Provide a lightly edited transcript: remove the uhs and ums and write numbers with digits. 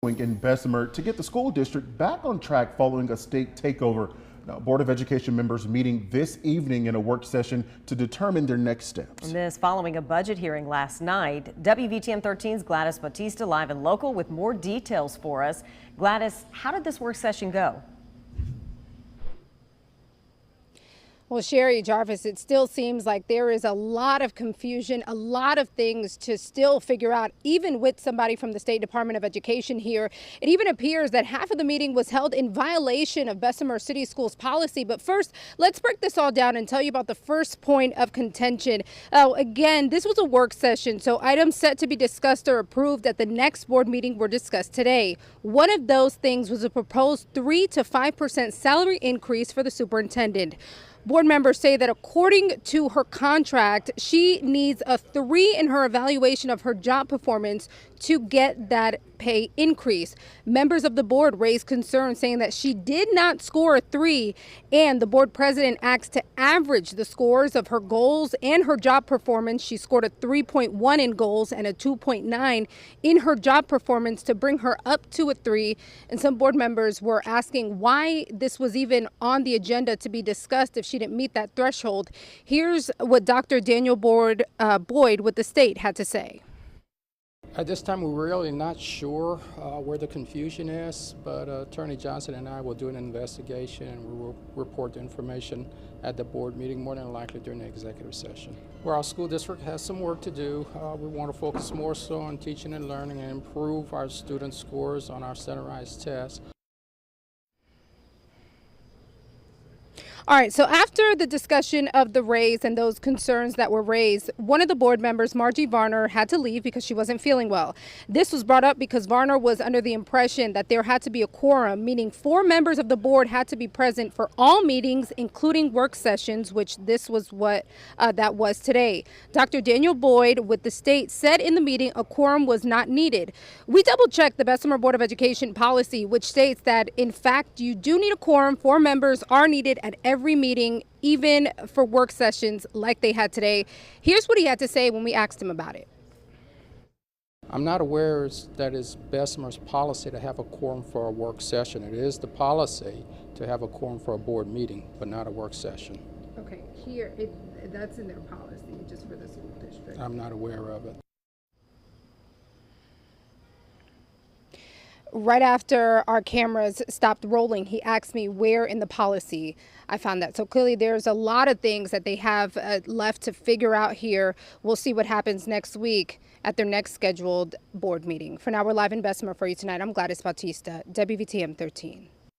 in Bessemer to get the school district back on track following a state takeover. Now, Board of Education members meeting this evening in a work session to determine their next steps. And this following a budget hearing last night. WVTM 13's Gladys Batista live and local with more details for us. Gladys, how did this work session go? Well, Sherry Jarvis, it still seems like there is a lot of confusion, a lot of things to still figure out, even with somebody from the State Department of Education here. It even appears that half of the meeting was held in violation of Bessemer City Schools policy. But first, let's break this all down and tell you about the first point of contention. Again, this was a work session, so items set to be discussed or approved at the next board meeting were discussed today. One of those things was a proposed 3 to 5% salary increase for the superintendent. Board members say that according to her contract, she needs a 3 in her evaluation of her job performance to get that pay increase. Members of the board raised concerns saying that she did not score a 3, and the board president asked to average the scores of her goals and her job performance. She scored a 3.1 in goals and a 2.9 in her job performance to bring her up to a 3. And some board members were asking why this was even on the agenda to be discussed if she didn't meet that threshold. Here's what Dr. Daniel Boyd with the state had to say. At this time, we're really not sure where the confusion is, but Attorney Johnson and I will do an investigation and we will report the information at the board meeting, more than likely during the executive session. Where our school district has some work to do, we want to focus more so on teaching and learning and improve our student scores on our standardized tests. All right, so after the discussion of the raise and those concerns that were raised, one of the board members, Margie Varner, had to leave because she wasn't feeling well. This was brought up because Varner was under the impression that there had to be a quorum, meaning 4 members of the board had to be present for all meetings, including work sessions, which this was what that was today. Dr. Daniel Boyd with the state said in the meeting a quorum was not needed. We double-checked the Bessemer Board of Education policy, which states that, in fact, you do need a quorum. 4 members are needed at every meeting, even for work sessions like they had today. Here's what he had to say when we asked him about it. I'm not aware that it's Bessemer's policy to have a quorum for a work session. It is the policy to have a quorum for a board meeting, but not a work session. Okay, that's in their policy, just for the school district. I'm not aware of it. Right after our cameras stopped rolling, he asked me where in the policy I found that. So clearly there's a lot of things that they have left to figure out here. We'll see what happens next week at their next scheduled board meeting. For now, we're live in Bessemer for you tonight. I'm Gladys Bautista, WVTM 13.